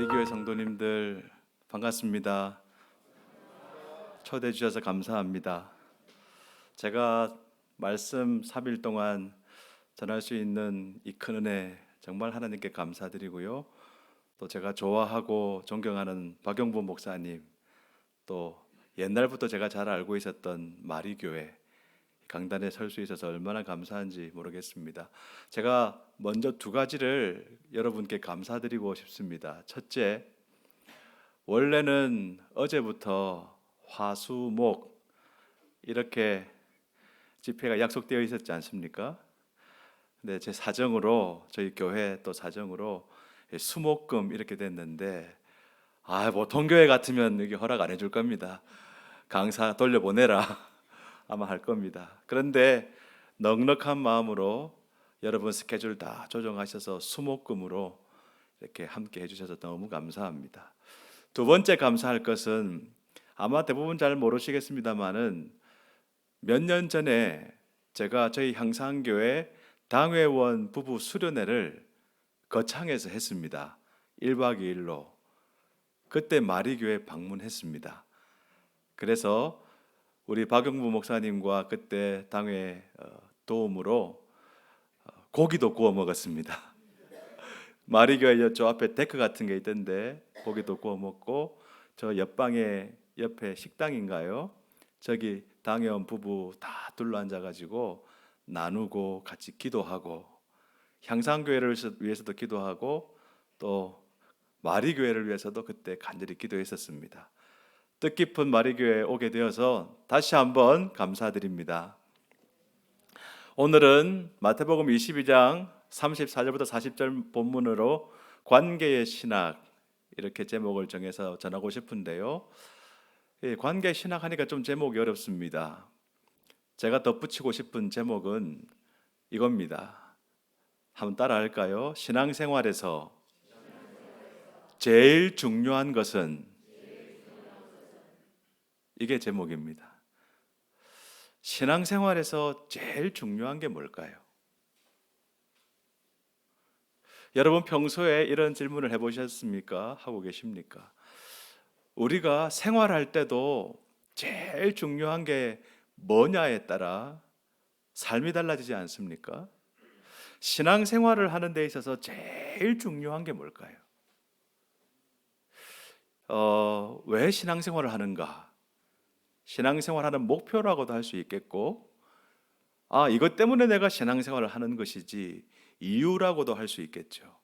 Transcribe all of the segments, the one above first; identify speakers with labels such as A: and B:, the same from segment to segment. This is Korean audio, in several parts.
A: 마리교회 성도님들 반갑습니다. 초대해 주셔서 감사합니다. 제가 말씀 3일 동안 전할 수 있는 이 큰 은혜 정말 하나님께 감사드리고요. 또 제가 좋아하고 존경하는 박영부 목사님, 또 옛날부터 제가 잘 알고 있었던 마리교회 강단에 설 수 있어서 얼마나 감사한지 모르겠습니다. 제가 먼저 두 가지를 여러분께 감사드리고 싶습니다. 첫째, 원래는 어제부터 화수목 이렇게 집회가 약속되어 있었지 않습니까? 근데 제 사정으로, 저희 교회 또 사정으로 수목금 이렇게 됐는데, 보통 교회 같으면 이게 허락 안 해줄 겁니다. 강사 돌려보내라 아마 할 겁니다. 그런데 넉넉한 마음으로 여러분 스케줄 다 조정하셔서 수목금으로 이렇게 함께 해주셔서 너무 감사합니다. 두 번째 감사할 것은 아마 대부분 잘 모르시겠습니다만은 몇 년 전에 제가 저희 향상교회 당회원 부부 수련회를 거창에서 했습니다. 1박 2일로. 그때 마리교회 방문했습니다. 그래서 우리 박영부 목사님과 그때 당회 도움으로 고기도 구워 먹었습니다. 마리교회 저 앞에 데크 같은 게 있던데 고기도 구워 먹고, 저 옆방에 옆에 식당인가요? 저기 당회원 부부 다 둘러앉아가지고 나누고 같이 기도하고, 향상교회를 위해서도 기도하고 또 마리교회를 위해서도 그때 간절히 기도했었습니다. 뜻깊은 마리교회에 오게 되어서 다시 한번 감사드립니다. 오늘은 마태복음 22장 34절부터 40절 본문으로 관계의 신학 이렇게 제목을 정해서 전하고 싶은데요. 관계 신학 하니까 좀 제목이 어렵습니다. 제가 덧붙이고 싶은 제목은 이겁니다. 한번 따라 할까요? 신앙생활에서 제일 중요한 것은, 이게 제목입니다. 신앙생활에서 제일 중요한 게 뭘까요? 여러분 평소에 이런 질문을 해보셨습니까? 하고 계십니까? 우리가 생활할 때도 제일 중요한 게 뭐냐에 따라 삶이 달라지지 않습니까? 신앙생활을 하는 데 있어서 제일 중요한 게 뭘까요? 왜 신앙생활을 하는가? 신앙생활하는 목표라고도 할 수 있겠고, 이것 때문에 내가 신앙생활을 하는 것이지 이유라고도 할 수 있겠죠.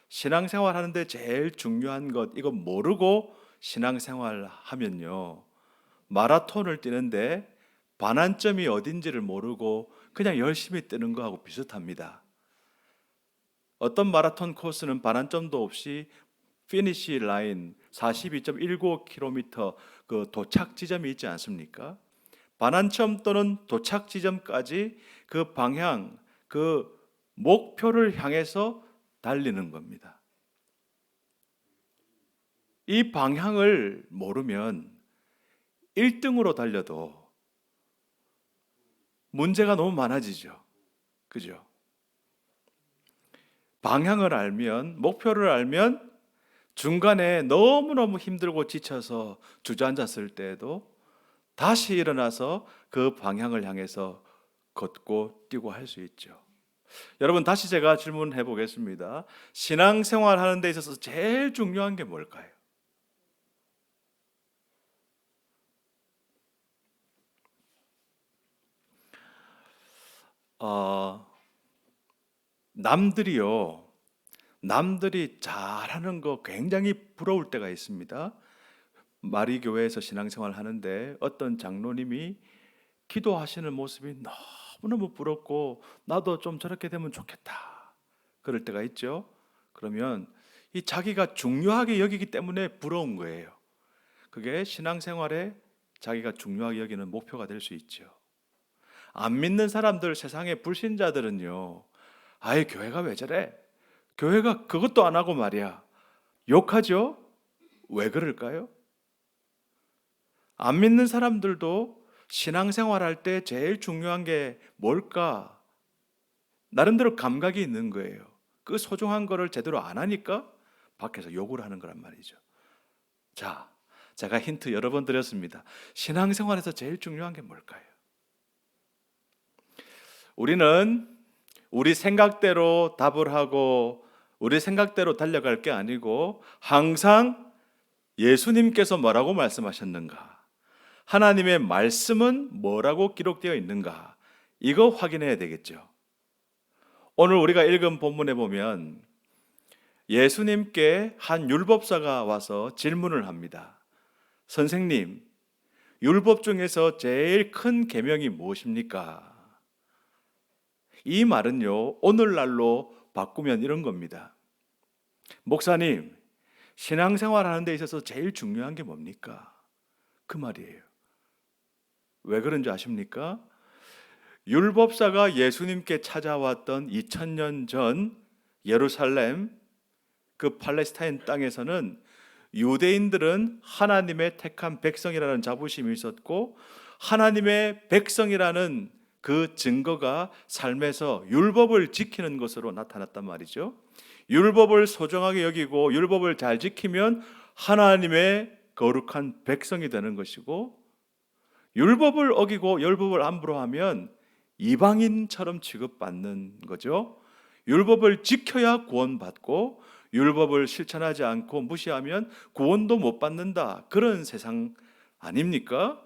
A: 신앙생활 하는데 제일 중요한 것, 이거 모르고 신앙생활 하면요, 마라톤을 뛰는데 반환점이 어딘지를 모르고 그냥 열심히 뛰는 거하고 비슷합니다. 어떤 마라톤 코스는 반환점도 없이 피니시 라인 42.19km 그 도착 지점이 있지 않습니까? 반환점 또는 도착 지점까지 그 방향, 그 목표를 향해서 달리는 겁니다. 이 방향을 모르면 1등으로 달려도 문제가 너무 많아지죠. 그죠? 방향을 알면, 목표를 알면 중간에 너무너무 힘들고 지쳐서 주저앉았을 때에도 다시 일어나서 그 방향을 향해서 걷고 뛰고 할 수 있죠. 여러분, 다시 제가 질문해 보겠습니다. 신앙생활 하는 데 있어서 제일 중요한 게 뭘까요? 남들이 잘하는 거 굉장히 부러울 때가 있습니다. 마리교회에서 신앙생활 하는데 어떤 장로님이 기도하시는 모습이 너무너무 부럽고 나도 좀 저렇게 되면 좋겠다 그럴 때가 있죠. 그러면 이 자기가 중요하게 여기기 때문에 부러운 거예요. 그게 신앙생활에 자기가 중요하게 여기는 목표가 될 수 있죠. 안 믿는 사람들, 세상의 불신자들은요, 교회가 왜 저래? 교회가 그것도 안 하고 말이야, 욕하죠? 왜 그럴까요? 안 믿는 사람들도 신앙생활 할 때 제일 중요한 게 뭘까? 나름대로 감각이 있는 거예요. 그 소중한 거를 제대로 안 하니까 밖에서 욕을 하는 거란 말이죠. 자, 제가 힌트 여러 번 드렸습니다. 신앙생활에서 제일 중요한 게 뭘까요? 우리는 우리 생각대로 답을 하고 우리 생각대로 달려갈 게 아니고 항상 예수님께서 뭐라고 말씀하셨는가? 하나님의 말씀은 뭐라고 기록되어 있는가? 이거 확인해야 되겠죠. 오늘 우리가 읽은 본문에 보면 예수님께 한 율법사가 와서 질문을 합니다. 선생님, 율법 중에서 제일 큰 계명이 무엇입니까? 이 말은요, 오늘날로 바꾸면 이런 겁니다. 목사님, 신앙생활 하는 데 있어서 제일 중요한 게 뭡니까? 그 말이에요. 왜 그런지 아십니까? 율법사가 예수님께 찾아왔던 2000년 전 예루살렘 그 팔레스타인 땅에서는 유대인들은 하나님의 택한 백성이라는 자부심이 있었고 하나님의 백성이라는 그 증거가 삶에서 율법을 지키는 것으로 나타났단 말이죠. 율법을 소중하게 여기고 율법을 잘 지키면 하나님의 거룩한 백성이 되는 것이고 율법을 어기고 율법을 함부로 하면 이방인처럼 취급받는 거죠. 율법을 지켜야 구원받고 율법을 실천하지 않고 무시하면 구원도 못 받는다. 그런 세상 아닙니까?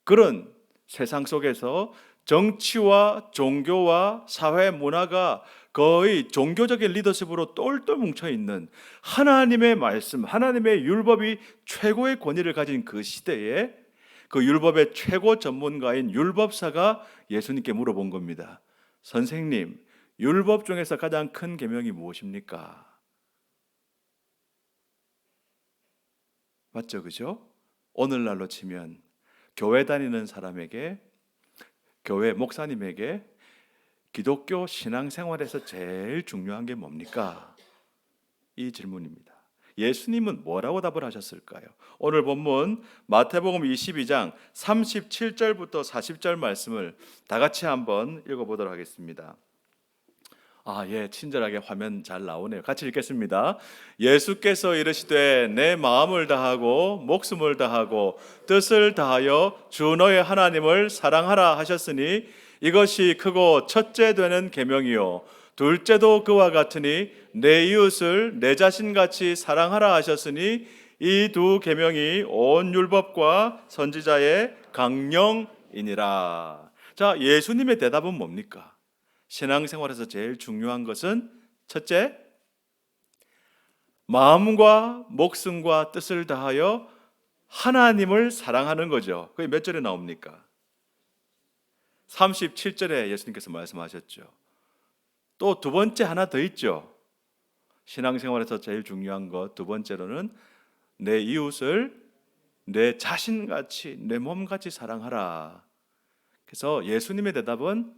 A: 그런 세상 속에서 정치와 종교와 사회 문화가 거의 종교적인 리더십으로 똘똘 뭉쳐있는 하나님의 말씀, 하나님의 율법이 최고의 권위를 가진 그 시대에 그 율법의 최고 전문가인 율법사가 예수님께 물어본 겁니다. 선생님, 율법 중에서 가장 큰 계명이 무엇입니까? 맞죠, 그죠? 오늘날로 치면 교회 다니는 사람에게, 교회 목사님에게 기독교 신앙생활에서 제일 중요한 게 뭡니까? 이 질문입니다. 예수님은 뭐라고 답을 하셨을까요? 오늘 본문 마태복음 22장 37절부터 40절 말씀을 다 같이 한번 읽어보도록 하겠습니다. 친절하게 화면 잘 나오네요. 같이 읽겠습니다. 예수께서 이르시되 내 마음을 다하고 목숨을 다하고 뜻을 다하여 주 너의 하나님을 사랑하라 하셨으니 이것이 크고 첫째 되는 계명이요 둘째도 그와 같으니 내 이웃을 내 자신같이 사랑하라 하셨으니 이 두 계명이 온 율법과 선지자의 강령이니라. 자, 예수님의 대답은 뭡니까? 신앙생활에서 제일 중요한 것은 첫째, 마음과 목숨과 뜻을 다하여 하나님을 사랑하는 거죠. 그게 몇 절에 나옵니까? 37절에 예수님께서 말씀하셨죠. 또 두 번째 하나 더 있죠. 신앙생활에서 제일 중요한 것 두 번째로는 내 이웃을 내 자신같이 내 몸같이 사랑하라. 그래서 예수님의 대답은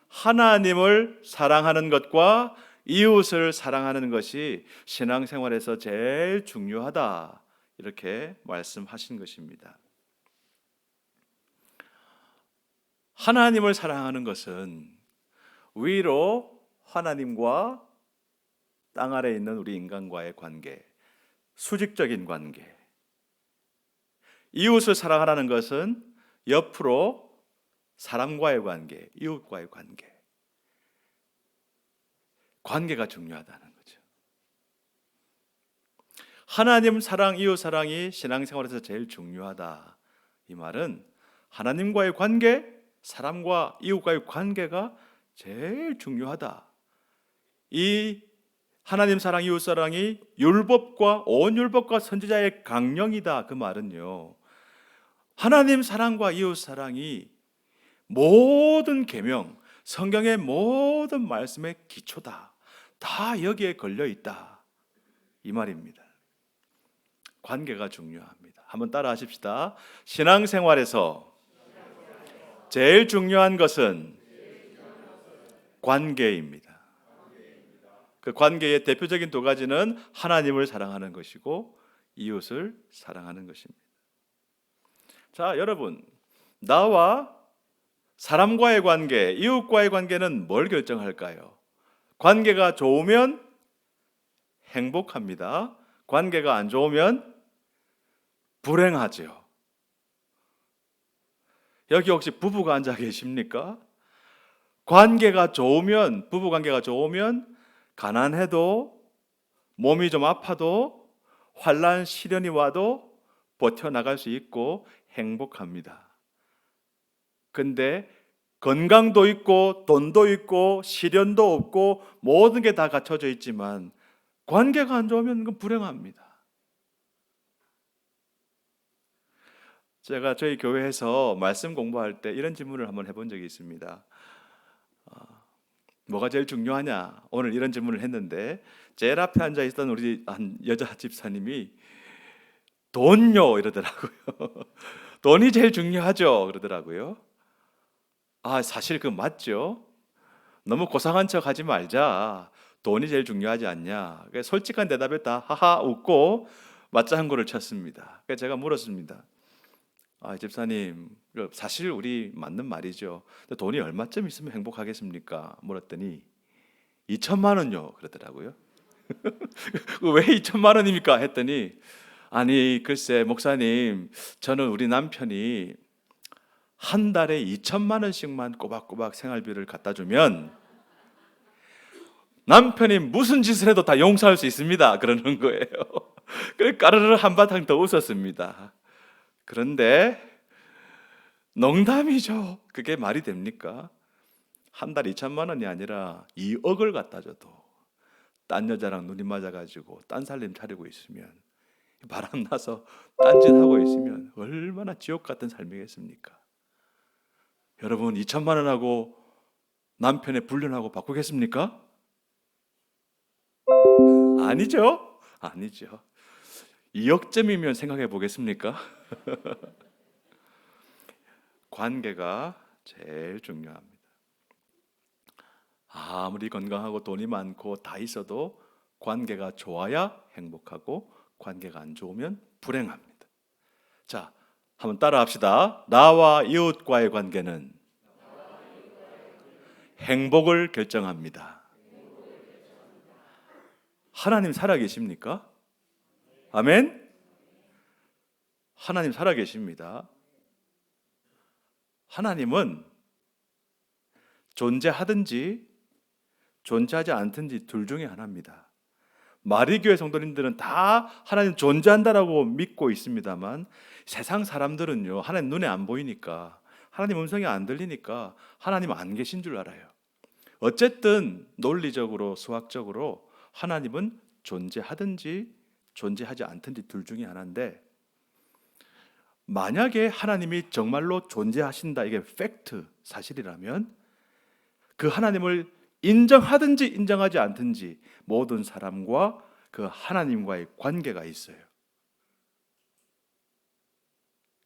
A: 하나님을 사랑하는 것과 이웃을 사랑하는 것이 신앙생활에서 제일 중요하다. 이렇게 말씀하신 것입니다. 하나님을 사랑하는 것은 위로 하나님과 땅 아래에 있는 우리 인간과의 관계, 수직적인 관계. 이웃을 사랑하라는 것은 옆으로 사람과의 관계, 이웃과의 관계. 관계가 중요하다는 거죠. 하나님 사랑, 이웃 사랑이 신앙생활에서 제일 중요하다. 이 말은 하나님과의 관계, 사람과 이웃과의 관계가 제일 중요하다. 이 하나님 사랑, 이웃 사랑이 율법과 온 율법과 선지자의 강령이다. 그 말은요, 하나님 사랑과 이웃 사랑이 모든 계명, 성경의 모든 말씀의 기초다. 다 여기에 걸려 있다. 이 말입니다. 관계가 중요합니다. 한번 따라 하십시다. 신앙생활에서 제일 중요한 것은 관계입니다. 그 관계의 대표적인 두 가지는 하나님을 사랑하는 것이고 이웃을 사랑하는 것입니다. 자, 여러분, 나와 사람과의 관계, 이웃과의 관계는 뭘 결정할까요? 관계가 좋으면 행복합니다. 관계가 안 좋으면 불행하죠. 여기 혹시 부부가 앉아 계십니까? 관계가 좋으면, 부부 관계가 좋으면 가난해도, 몸이 좀 아파도, 환난 시련이 와도 버텨나갈 수 있고 행복합니다. 근데 건강도 있고 돈도 있고 시련도 없고 모든 게 다 갖춰져 있지만 관계가 안 좋으면 그건 불행합니다. 제가 저희 교회에서 말씀 공부할 때 이런 질문을 한번 해본 적이 있습니다. 뭐가 제일 중요하냐? 오늘 이런 질문을 했는데 제일 앞에 앉아 있던 우리 한 여자 집사님이 돈요 이러더라고요. 돈이 제일 중요하죠 그러더라고요. 사실 그 맞죠. 너무 고상한 척 하지 말자. 돈이 제일 중요하지 않냐. 솔직한 대답에 다 하하 웃고 맞장구를 쳤습니다. 그래서 제가 물었습니다. 집사님, 사실 우리 맞는 말이죠. 근데 돈이 얼마쯤 있으면 행복하겠습니까? 물었더니 2천만 원요 그러더라고요. 왜 2천만 원입니까? 했더니 아니 글쎄 목사님, 저는 우리 남편이 한 달에 2천만 원씩만 꼬박꼬박 생활비를 갖다 주면 남편이 무슨 짓을 해도 다 용서할 수 있습니다 그러는 거예요. 그래 까르르 한바탕 더 웃었습니다. 그런데 농담이죠. 그게 말이 됩니까? 한 달 2천만 원이 아니라 2억을 갖다 줘도 딴 여자랑 눈이 맞아가지고 딴 살림 차리고 있으면, 바람 나서 딴짓 하고 있으면 얼마나 지옥 같은 삶이겠습니까? 여러분 2천만 원하고 남편의 불륜하고 바꾸겠습니까? 아니죠. 아니죠. 2억쯤이면 생각해 보겠습니까? 관계가 제일 중요합니다. 아무리 건강하고 돈이 많고 다 있어도 관계가 좋아야 행복하고 관계가 안 좋으면 불행합니다. 자, 한번 따라 합시다. 나와 이웃과의 관계는 행복을 결정합니다. 하나님 살아계십니까? 아멘? 하나님 살아계십니다. 하나님은 존재하든지 존재하지 않든지 둘 중에 하나입니다. 마리교회 성도님들은 다 하나님 존재한다라고 믿고 있습니다만 세상 사람들은요, 하나님 눈에 안 보이니까, 하나님 음성이 안 들리니까 하나님 안 계신 줄 알아요. 어쨌든 논리적으로 수학적으로 하나님은 존재하든지 존재하지 않든지 둘 중에 하나인데, 만약에 하나님이 정말로 존재하신다, 이게 팩트, 사실이라면 그 하나님을 인정하든지 인정하지 않든지 모든 사람과 그 하나님과의 관계가 있어요.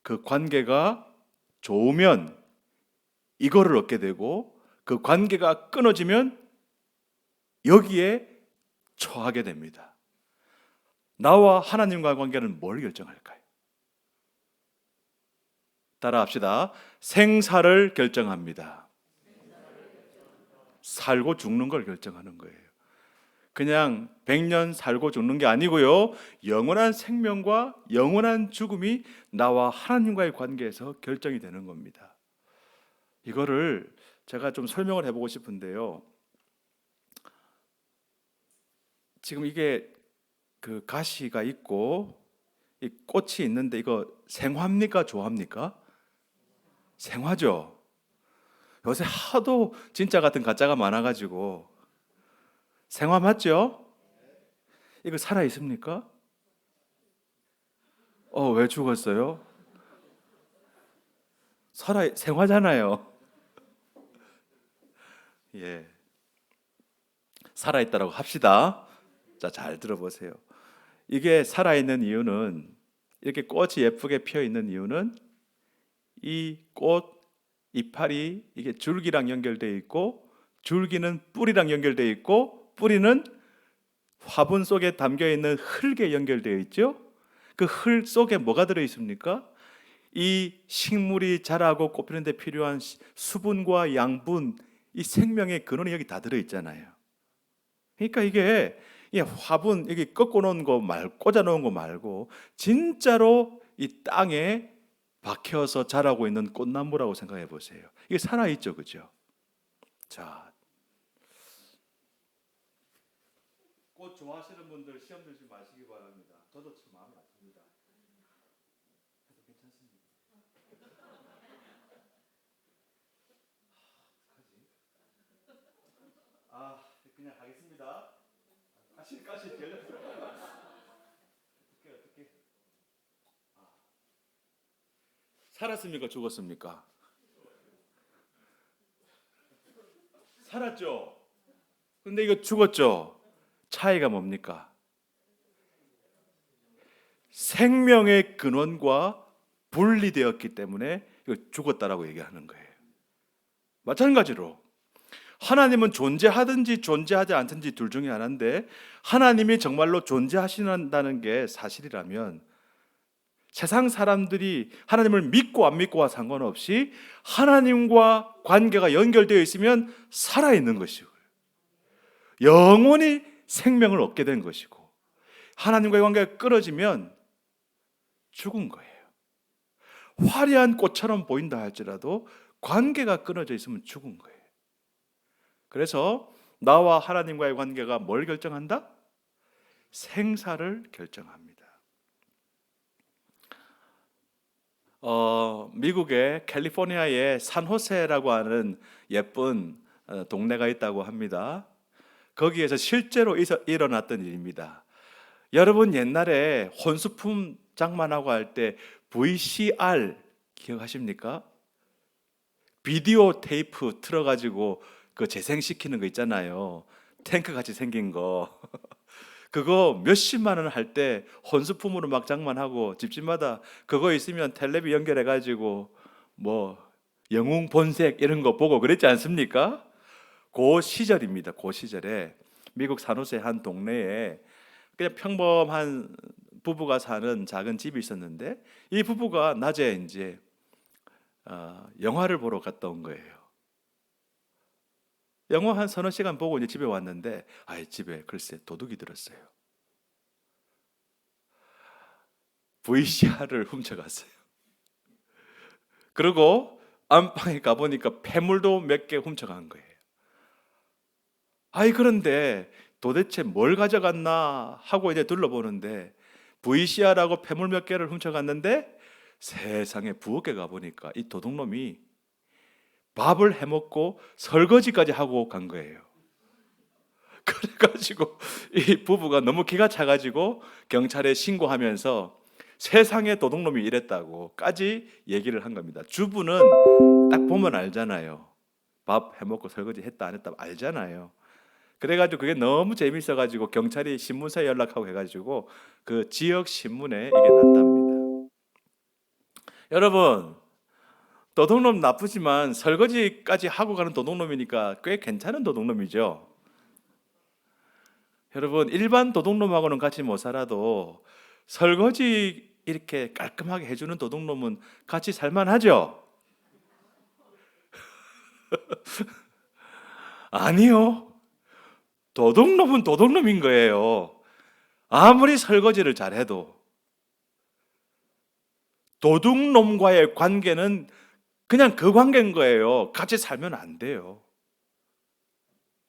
A: 그 관계가 좋으면 이거를 얻게 되고, 그 관계가 끊어지면 여기에 처하게 됩니다. 나와 하나님과의 관계는 뭘 결정할까요? 따라합시다. 생사를 결정합니다. 살고 죽는 걸 결정하는 거예요. 그냥 100년 살고 죽는 게 아니고요, 영원한 생명과 영원한 죽음이 나와 하나님과의 관계에서 결정이 되는 겁니다. 이거를 제가 좀 설명을 해보고 싶은데요, 지금 이게 그 가시가 있고 이 꽃이 있는데 이거 생화입니까 조합니까? 생화죠. 요새 하도 진짜 같은 가짜가 많아가지고 생화 맞죠? 이거 살아 있습니까? 왜 죽었어요? 생화잖아요. 예, 살아 있다라고 합시다. 자, 잘 들어보세요. 이게 살아 있는 이유는, 이렇게 꽃이 예쁘게 피어 있는 이유는 이 꽃 이파리, 이게 줄기랑 연결되어 있고, 줄기는 뿌리랑 연결되어 있고, 뿌리는 화분 속에 담겨 있는 흙에 연결되어 있죠. 그 흙 속에 뭐가 들어 있습니까? 이 식물이 자라고 꽃 피는 데 필요한 수분과 양분, 이 생명의 근원이 여기 다 들어 있잖아요. 그러니까 이게 이 화분 여기 꺾어 놓은 거 말고 꽂아 놓은 거 말고 진짜로 이 땅에 박혀서 자라고 있는 꽃나무라고 생각해 보세요. 이게 살아 있죠, 그죠? 자, 꽃 좋아하시는 분들 시험 들지 마시기 바랍니다. 저도 참 마음이 아픕니다. 해도 괜찮습니다. 아, 그냥 가겠습니다. 가시 결려. 어떻게? 살았습니까? 죽었습니까? 살았죠. 근데 이거 죽었죠. 차이가 뭡니까? 생명의 근원과 분리되었기 때문에 이거 죽었다라고 얘기하는 거예요. 마찬가지로 하나님은 존재하든지 존재하지 않든지 둘 중에 하나인데, 하나님이 정말로 존재하신다는 게 사실이라면 세상 사람들이 하나님을 믿고 안 믿고와 상관없이 하나님과 관계가 연결되어 있으면 살아있는 것이고 영원히 생명을 얻게 된 것이고, 하나님과의 관계가 끊어지면 죽은 거예요. 화려한 꽃처럼 보인다 할지라도 관계가 끊어져 있으면 죽은 거예요. 그래서 나와 하나님과의 관계가 뭘 결정한다? 생사를 결정합니다. 미국의 캘리포니아의 산호세라고 하는 예쁜 동네가 있다고 합니다. 거기에서 실제로 일어났던 일입니다. 여러분 옛날에 혼수품 장만하고 할 때 VCR 기억하십니까? 비디오 테이프 틀어가지고 그 재생시키는 거 있잖아요. 탱크 같이 생긴 거. 그거 몇십만 원 할 때 혼수품으로 막 장만하고 집집마다 그거 있으면 텔레비 연결해가지고 뭐 영웅 본색 이런 거 보고 그랬지 않습니까? 그 시절입니다. 그 시절에 미국 산호세 한 동네에 그냥 평범한 부부가 사는 작은 집이 있었는데, 이 부부가 낮에 이제 영화를 보러 갔다 온 거예요. 영화 한 서너 시간 보고 이제 집에 왔는데, 집에 글쎄 도둑이 들었어요. VCR을 훔쳐갔어요. 그리고 안방에 가보니까 폐물도 몇 개 훔쳐간 거예요. 그런데 도대체 뭘 가져갔나 하고 이제 둘러보는데 VCR하고 폐물 몇 개를 훔쳐갔는데, 세상에 부엌에 가보니까 이 도둑놈이 밥을 해먹고 설거지까지 하고 간 거예요. 그래가지고 이 부부가 너무 기가 차가지고 경찰에 신고하면서 세상에 도둑놈이 이랬다고까지 얘기를 한 겁니다. 주부는 딱 보면 알잖아요. 밥 해먹고 설거지 했다 안 했다 알잖아요. 그래가지고 그게 너무 재밌어가지고 경찰이 신문사에 연락하고 해가지고 그 지역 신문에 이게 났답니다. 여러분, 도둑놈 나쁘지만 설거지까지 하고 가는 도둑놈이니까 꽤 괜찮은 도둑놈이죠. 여러분, 일반 도둑놈하고는 같이 못 살아도 설거지 이렇게 깔끔하게 해주는 도둑놈은 같이 살만하죠? 아니요. 도둑놈은 도둑놈인 거예요. 아무리 설거지를 잘해도 도둑놈과의 관계는 그냥 그 관계인 거예요. 같이 살면 안 돼요.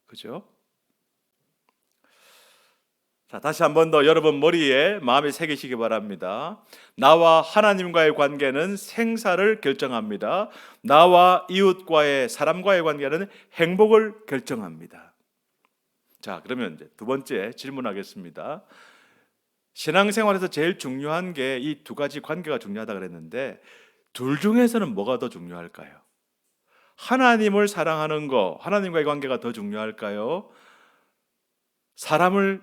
A: 그죠? 자, 다시 한 번 더 여러분 머리에 마음에 새기시기 바랍니다. 나와 하나님과의 관계는 생사를 결정합니다. 나와 이웃과의 사람과의 관계는 행복을 결정합니다. 자, 그러면 이제 두 번째 질문하겠습니다. 신앙생활에서 제일 중요한 게 이 두 가지 관계가 중요하다 그랬는데, 둘 중에서는 뭐가 더 중요할까요? 하나님을 사랑하는 거, 하나님과의 관계가 더 중요할까요? 사람을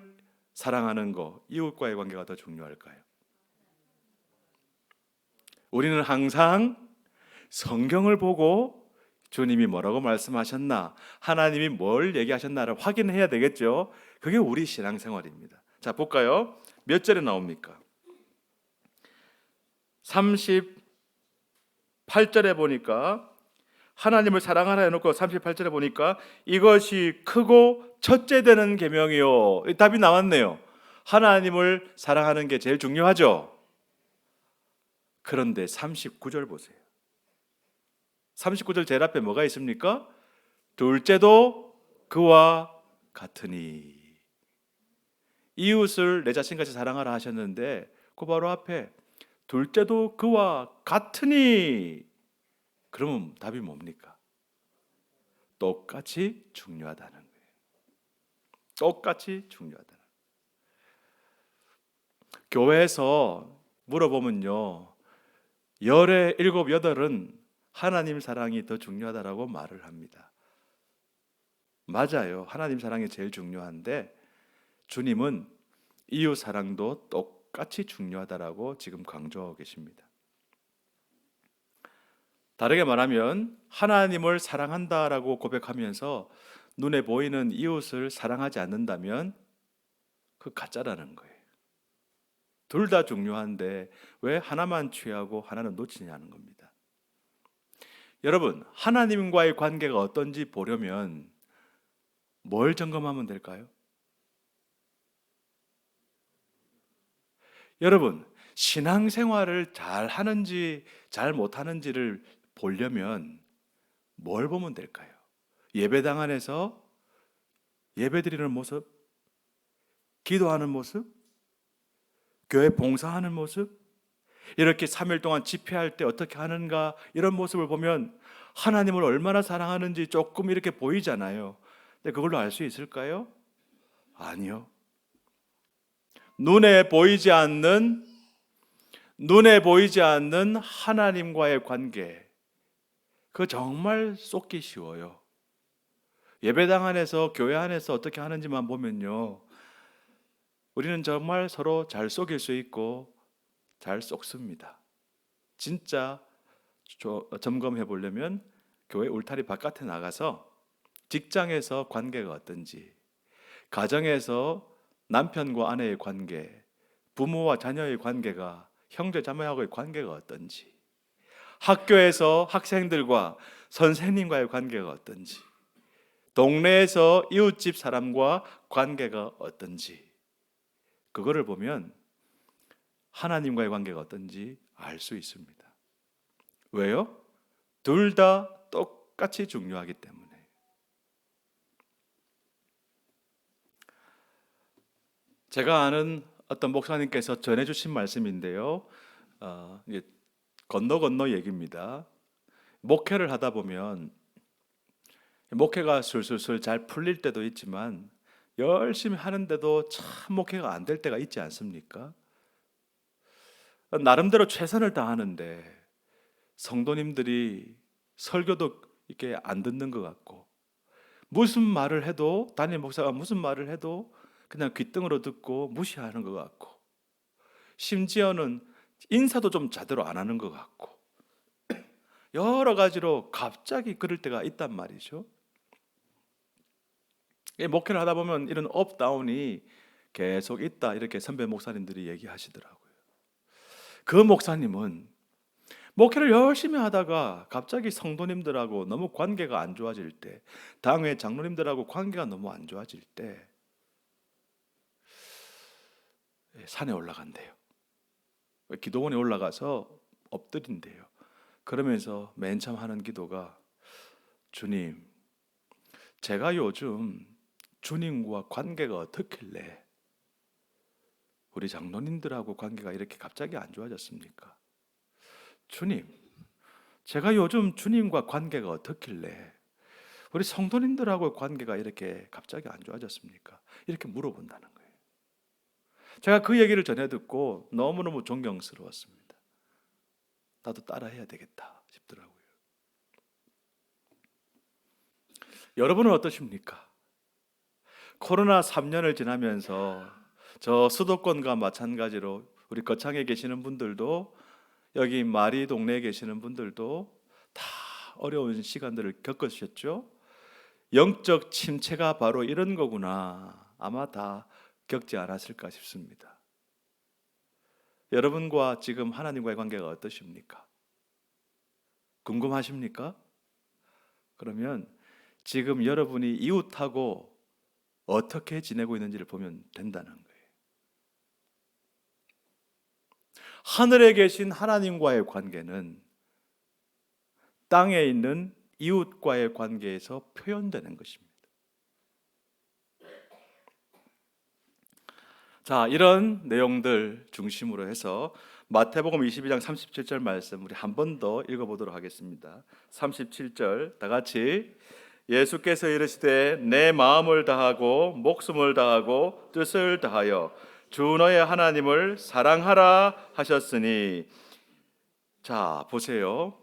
A: 사랑하는 거, 이웃과의 관계가 더 중요할까요? 우리는 항상 성경을 보고 주님이 뭐라고 말씀하셨나, 하나님이 뭘 얘기하셨나를 확인해야 되겠죠. 그게 우리 신앙생활입니다. 자, 볼까요? 몇 절에 나옵니까? 38절에 보니까 하나님을 사랑하라 해놓고 38절에 보니까 이것이 크고 첫째 되는 계명이요. 답이 나왔네요. 하나님을 사랑하는 게 제일 중요하죠. 그런데 39절 보세요. 39절 제일 앞에 뭐가 있습니까? 둘째도 그와 같으니. 이웃을 내 자신같이 사랑하라 하셨는데 그 바로 앞에 둘째도 그와 같으니. 그러면 답이 뭡니까? 똑같이 중요하다는 거예요. 똑같이 중요하다는. 교회에서 물어보면요, 열의 일곱 여덟은 하나님 사랑이 더 중요하다라고 말을 합니다. 맞아요. 하나님 사랑이 제일 중요한데 주님은 이웃 사랑도 똑같이 중요하다라고 지금 강조하고 계십니다. 다르게 말하면 하나님을 사랑한다라고 고백하면서 눈에 보이는 이웃을 사랑하지 않는다면 그 가짜라는 거예요. 둘 다 중요한데 왜 하나만 취하고 하나는 놓치냐는 겁니다. 여러분, 하나님과의 관계가 어떤지 보려면 뭘 점검하면 될까요? 여러분, 신앙생활을 잘 하는지 잘 못하는지를 보려면 뭘 보면 될까요? 예배당 안에서 예배드리는 모습, 기도하는 모습, 교회 봉사하는 모습, 이렇게 3일 동안 집회할 때 어떻게 하는가, 이런 모습을 보면 하나님을 얼마나 사랑하는지 조금 이렇게 보이잖아요. 근데 그걸로 알 수 있을까요? 아니요. 눈에 보이지 않는 하나님과의 관계, 그거 정말 쏟기 쉬워요. 예배당 안에서 교회 안에서 어떻게 하는지만 보면요, 우리는 정말 서로 잘 속일 수 있고 잘 쏙습니다. 진짜 점검해 보려면 교회 울타리 바깥에 나가서 직장에서 관계가 어떤지, 가정에서 남편과 아내의 관계, 부모와 자녀의 관계가, 형제 자매하고의 관계가 어떤지, 학교에서 학생들과 선생님과의 관계가 어떤지, 동네에서 이웃집 사람과 관계가 어떤지, 그거를 보면 하나님과의 관계가 어떤지 알 수 있습니다. 왜요? 둘 다 똑같이 중요하기 때문에. 제가 아는 어떤 목사님께서 전해주신 말씀인데요, 이게 건너 얘기입니다. 목회를 하다 보면 목회가 술술술 잘 풀릴 때도 있지만 열심히 하는데도 참 목회가 안 될 때가 있지 않습니까? 나름대로 최선을 다하는데 성도님들이 설교도 이렇게 안 듣는 것 같고, 무슨 말을 해도, 담임 목사가 무슨 말을 해도 그냥 귓등으로 듣고 무시하는 것 같고, 심지어는 인사도 좀 제대로 안 하는 것 같고, 여러 가지로 갑자기 그럴 때가 있단 말이죠. 목회를 하다 보면 이런 업다운이 계속 있다, 이렇게 선배 목사님들이 얘기하시더라고요. 그 목사님은 목회를 열심히 하다가 갑자기 성도님들하고 너무 관계가 안 좋아질 때, 당회 장로님들하고 관계가 너무 안 좋아질 때 산에 올라간대요. 기도원에 올라가서 엎드린대요. 그러면서 맨 처음 하는 기도가, 주님, 제가 요즘 주님과 관계가 어떻길래 우리 장로님들하고 관계가 이렇게 갑자기 안 좋아졌습니까? 주님, 제가 요즘 주님과 관계가 어떻길래 우리 성도님들하고 관계가 이렇게 갑자기 안 좋아졌습니까? 이렇게 물어본다는 거예요. 제가 그 얘기를 전해 듣고 너무너무 존경스러웠습니다. 나도 따라해야 되겠다 싶더라고요. 여러분은 어떠십니까? 코로나 3년을 지나면서 저 수도권과 마찬가지로 우리 거창에 계시는 분들도, 여기 마리 동네에 계시는 분들도 다 어려운 시간들을 겪으셨죠? 영적 침체가 바로 이런 거구나, 아마 다 겪지 않았을까 싶습니다. 여러분과 지금 하나님과의 관계가 어떠십니까? 궁금하십니까? 그러면 지금 여러분이 이웃하고 어떻게 지내고 있는지를 보면 된다는 거예요. 하늘에 계신 하나님과의 관계는 땅에 있는 이웃과의 관계에서 표현되는 것입니다. 자, 이런 내용들 중심으로 해서 마태복음 22장 37절 말씀 우리 한 번 더 읽어보도록 하겠습니다. 37절 다 같이 예수께서 이르시되 내 마음을 다하고 목숨을 다하고 뜻을 다하여 주 너의 하나님을 사랑하라 하셨으니. 자, 보세요.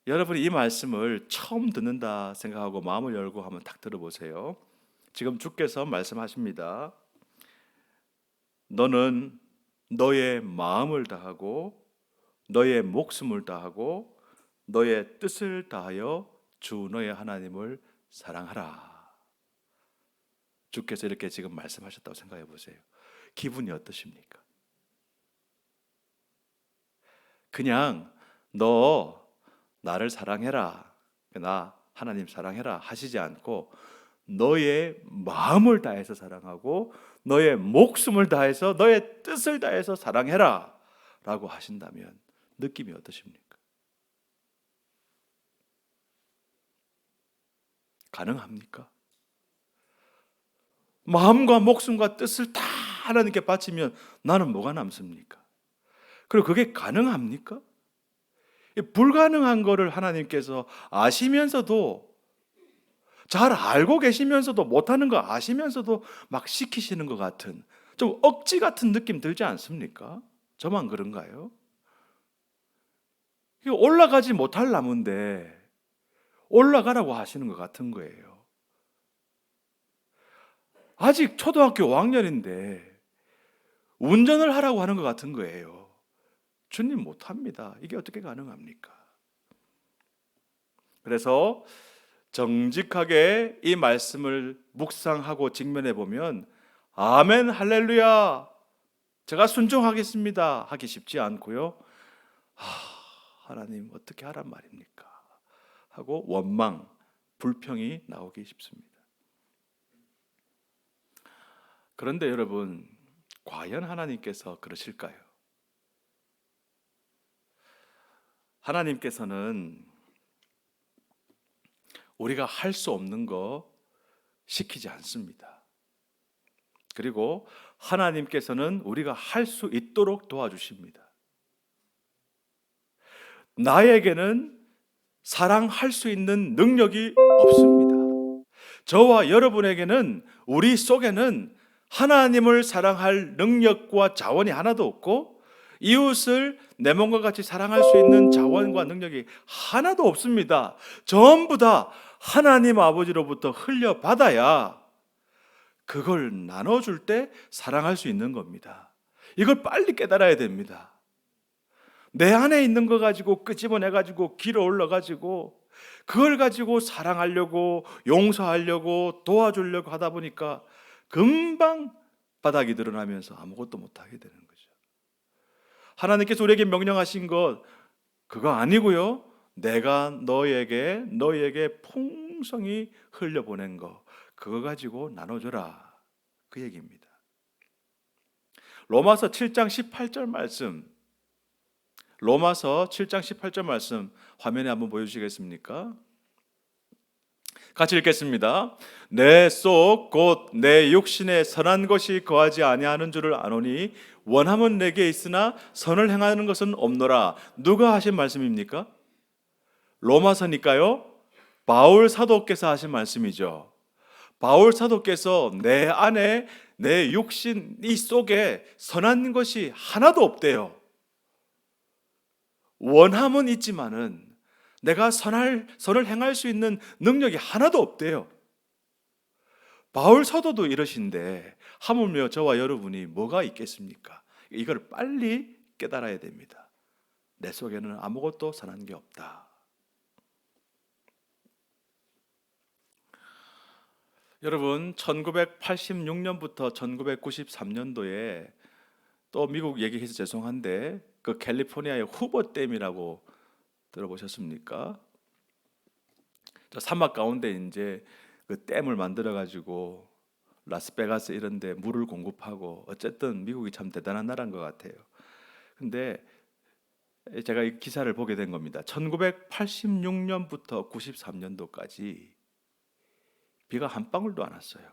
A: 여러분이 이 말씀을 처음 듣는다 생각하고 마음을 열고 한번 딱 들어보세요. 지금 주께서 말씀하십니다. 너는 너의 마음을 다하고 너의 목숨을 다하고 너의 뜻을 다하여 주 너의 하나님을 사랑하라. 주께서 이렇게 지금 말씀하셨다고 생각해 보세요. 기분이 어떠십니까? 그냥 너 나를 사랑해라, 나 하나님 사랑해라 하시지 않고 너의 마음을 다해서 사랑하고 너의 목숨을 다해서 너의 뜻을 다해서 사랑해라 라고 하신다면 느낌이 어떠십니까? 가능합니까? 마음과 목숨과 뜻을 다 하나님께 바치면 나는 뭐가 남습니까? 그리고 그게 가능합니까? 불가능한 거를 하나님께서 아시면서도, 잘 알고 계시면서도, 못하는 거 아시면서도 막 시키시는 것 같은, 좀 억지 같은 느낌 들지 않습니까? 저만 그런가요? 올라가지 못할 나무인데 올라가라고 하시는 것 같은 거예요. 아직 초등학교 5학년인데 운전을 하라고 하는 것 같은 거예요. 주님 못합니다. 이게 어떻게 가능합니까? 그래서 정직하게 이 말씀을 묵상하고 직면해 보면 아멘 할렐루야 제가 순종하겠습니다 하기 쉽지 않고요. 하나님 어떻게 하란 말입니까? 하고 원망, 불평이 나오기 쉽습니다. 그런데 여러분, 과연 하나님께서 그러실까요? 하나님께서는 우리가 할 수 없는 거 시키지 않습니다. 그리고 하나님께서는 우리가 할 수 있도록 도와주십니다. 나에게는 사랑할 수 있는 능력이 없습니다. 저와 여러분에게는 우리 속에는 하나님을 사랑할 능력과 자원이 하나도 없고 이웃을 내 몸과 같이 사랑할 수 있는 자원과 능력이 하나도 없습니다. 전부 다 하나님 아버지로부터 흘려받아야 그걸 나눠줄 때 사랑할 수 있는 겁니다. 이걸 빨리 깨달아야 됩니다. 내 안에 있는 거 가지고 끄집어내가지고 길어 올라가지고 그걸 가지고 사랑하려고 용서하려고 도와주려고 하다 보니까 금방 바닥이 드러나면서 아무것도 못하게 되는 거죠. 하나님께서 우리에게 명령하신 것 그거 아니고요. 내가 너에게 풍성히 흘려보낸 거 그거 가지고 나눠줘라 그 얘기입니다. 로마서 7장 18절 말씀, 로마서 7장 18절 말씀 화면에 한번 보여주시겠습니까? 같이 읽겠습니다. 내 속 곧 내 육신에 선한 것이 거하지 아니하는 줄을 아노니 원함은 내게 있으나 선을 행하는 것은 없노라. 누가 하신 말씀입니까? 로마서니까요. 바울 사도께서 하신 말씀이죠. 바울 사도께서 내 안에 내 육신 이 속에 선한 것이 하나도 없대요. 원함은 있지만은 내가 선을 행할 수 있는 능력이 하나도 없대요. 바울 사도도 이러신데 하물며 저와 여러분이 뭐가 있겠습니까? 이걸 빨리 깨달아야 됩니다. 내 속에는 아무것도 선한 게 없다. 여러분 1986년부터 1993년도에 또 미국 얘기해서 죄송한데 그 캘리포니아의 후보댐이라고 들어보셨습니까? 사막 가운데 이제 그 댐을 만들어 가지고 라스베가스 이런 데 물을 공급하고, 어쨌든 미국이 참 대단한 나라인 것 같아요. 근데 제가 이 기사를 보게 된 겁니다. 1986년부터 93년도까지 비가 한 방울도 안 왔어요.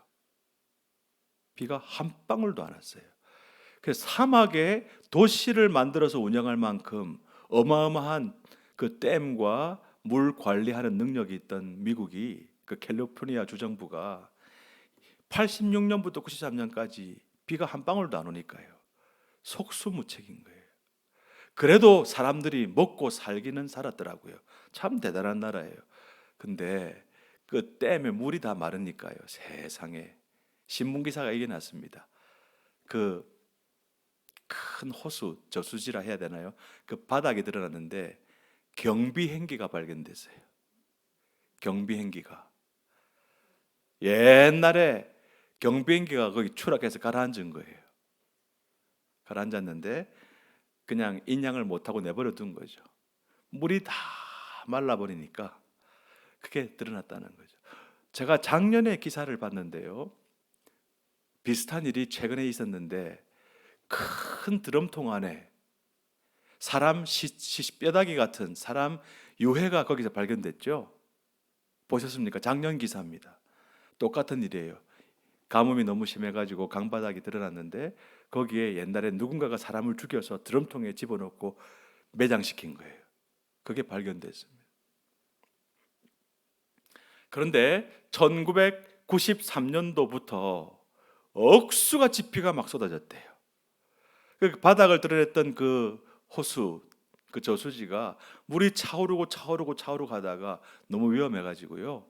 A: 비가 한 방울도 안 왔어요. 그래서 사막에 도시를 만들어서 운영할 만큼 어마어마한 그 댐과 물 관리하는 능력이 있던 미국이, 그 캘리포니아 주정부가 86년부터 93년까지 비가 한 방울도 안 오니까요. 속수무책인 거예요. 그래도 사람들이 먹고 살기는 살았더라고요. 참 대단한 나라예요. 근데 그 댐에 물이 다 마르니까요. 세상에 신문기사가 이게 났습니다. 그 큰 호수, 저수지라 해야 되나요? 그 바닥에 드러났는데 경비행기가 발견됐어요. 경비행기가 옛날에 경비행기가 거기 추락해서 가라앉은 거예요. 가라앉았는데 그냥 인양을 못하고 내버려 둔 거죠. 물이 다 말라버리니까 그게 드러났다는 거죠. 제가 작년에 기사를 봤는데요, 비슷한 일이 최근에 있었는데 큰 드럼통 안에 사람 뼈다귀 같은 사람 유해가 거기서 발견됐죠. 보셨습니까? 작년 기사입니다. 똑같은 일이에요. 가뭄이 너무 심해가지고 강바닥이 드러났는데 거기에 옛날에 누군가가 사람을 죽여서 드럼통에 집어넣고 매장시킨 거예요. 그게 발견됐습니다. 그런데 1993년도부터 억수같이 비가 막 쏟아졌대요. 그 바닥을 드러냈던 그 호수, 그 저수지가 물이 차오르고 가다가 너무 위험해가지고요,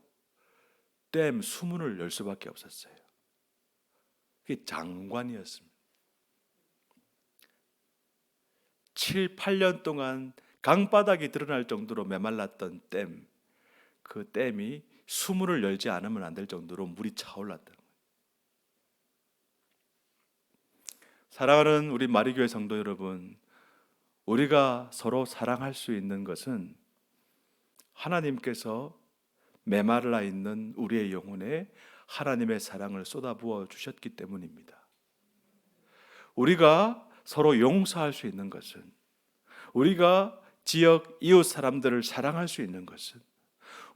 A: 댐 수문을 열 수밖에 없었어요. 그게 장관이었습니다. 7, 8년 동안 강바닥이 드러날 정도로 메말랐던 댐, 그 댐이 수문을 열지 않으면 안 될 정도로 물이 차올랐던 거예요. 사랑하는 우리 마리교회 성도 여러분, 우리가 서로 사랑할 수 있는 것은 하나님께서 메말라 있는 우리의 영혼에 하나님의 사랑을 쏟아부어 주셨기 때문입니다. 우리가 서로 용서할 수 있는 것은, 우리가 지역 이웃 사람들을 사랑할 수 있는 것은,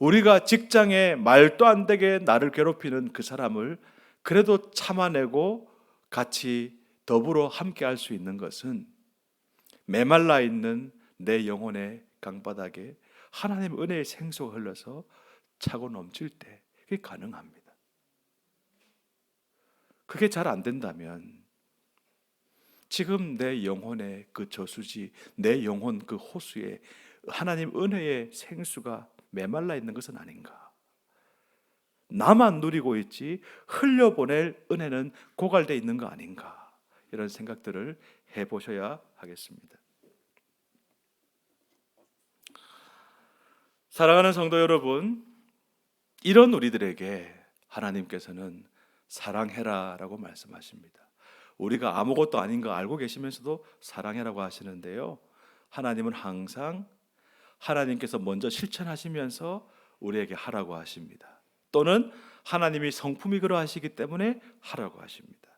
A: 우리가 직장에 말도 안 되게 나를 괴롭히는 그 사람을 그래도 참아내고 같이 더불어 함께 할 수 있는 것은, 메말라 있는 내 영혼의 강바닥에 하나님의 은혜의 생수가 흘러서 차고 넘칠 때 그게 가능합니다. 그게 잘 안 된다면 지금 내 영혼의 그 저수지, 내 영혼 그 호수에 하나님 은혜의 생수가 메말라 있는 것은 아닌가? 나만 누리고 있지 흘려보낼 은혜는 고갈되어 있는 거 아닌가? 이런 생각들을 해보셔야 하겠습니다. 사랑하는 성도 여러분, 이런 우리들에게 하나님께서는 사랑해라 라고 말씀하십니다. 우리가 아무것도 아닌 거 알고 계시면서도 사랑해라고 하시는데요, 하나님은 항상 하나님께서 먼저 실천하시면서 우리에게 하라고 하십니다. 또는 하나님이 성품이 그러하시기 때문에 하라고 하십니다.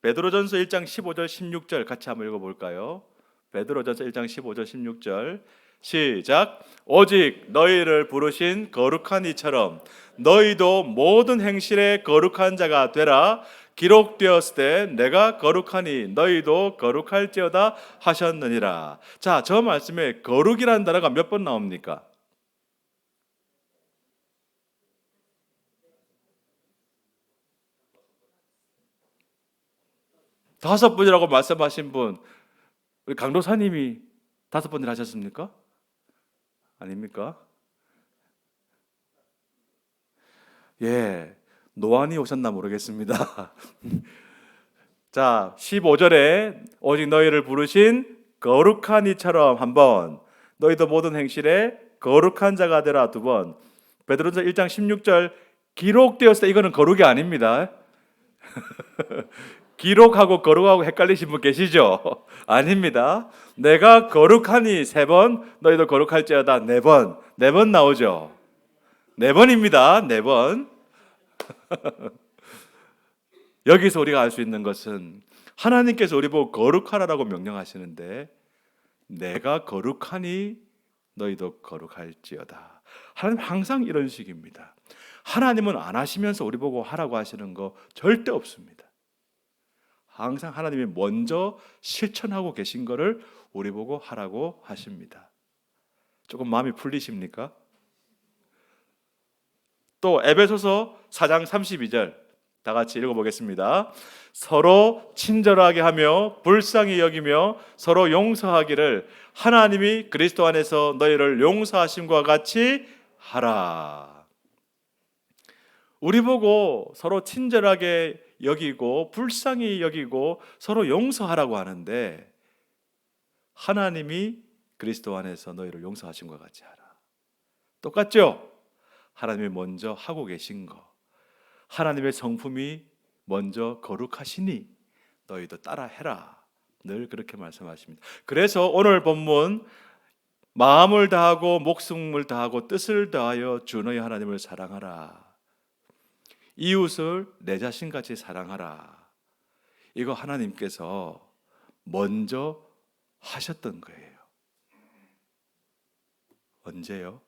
A: 베드로전서 1장 15절 16절 같이 한번 읽어볼까요? 베드로전서 1장 15절 16절 시작. 오직 너희를 부르신 거룩한 이처럼 너희도 모든 행실에 거룩한 자가 되라. 기록되었을 때 내가 거룩하니 너희도 거룩할지어다 하셨느니라. 자, 저 말씀에 거룩이라는 단어가 몇 번 나옵니까? 다섯 번이라고 말씀하신 분, 우리 강도사님이 5번을 하셨습니까? 아닙니까? 예, 노안이 오셨나 모르겠습니다. 자, 15절에 오직 너희를 부르신 거룩한 이처럼 한 번, 너희도 모든 행실에 거룩한 자가 되라 2번, 베드로전서 1장 16절 기록되었을 때, 이거는 거룩이 아닙니다. 기록하고 거룩하고 헷갈리신 분 계시죠? 아닙니다. 내가 거룩하니 3번, 너희도 거룩할지어다 4번, 4번 나오죠. 네 번입니다. 네 번. 여기서 우리가 알 수 있는 것은 하나님께서 우리 보고 거룩하라고 명령하시는데 내가 거룩하니 너희도 거룩할지어다. 하나님 항상 이런 식입니다. 하나님은 안 하시면서 우리 보고 하라고 하시는 거 절대 없습니다. 항상 하나님이 먼저 실천하고 계신 거를 우리 보고 하라고 하십니다. 조금 마음이 풀리십니까? 또 에베소서 4장 32절 다 같이 읽어보겠습니다. 서로 친절하게 하며 불쌍히 여기며 서로 용서하기를 하나님이 그리스도 안에서 너희를 용서하심과 같이 하라. 우리 보고 서로 친절하게 여기고 불쌍히 여기고 서로 용서하라고 하는데 하나님이 그리스도 안에서 너희를 용서하심과 같이 하라. 똑같죠? 하나님이 먼저 하고 계신 거, 하나님의 성품이 먼저 거룩하시니 너희도 따라 해라. 늘 그렇게 말씀하십니다. 그래서 오늘 본문 마음을 다하고 목숨을 다하고 뜻을 다하여 주 너희 하나님을 사랑하라. 이웃을 내 자신같이 사랑하라. 이거 하나님께서 먼저 하셨던 거예요. 언제요?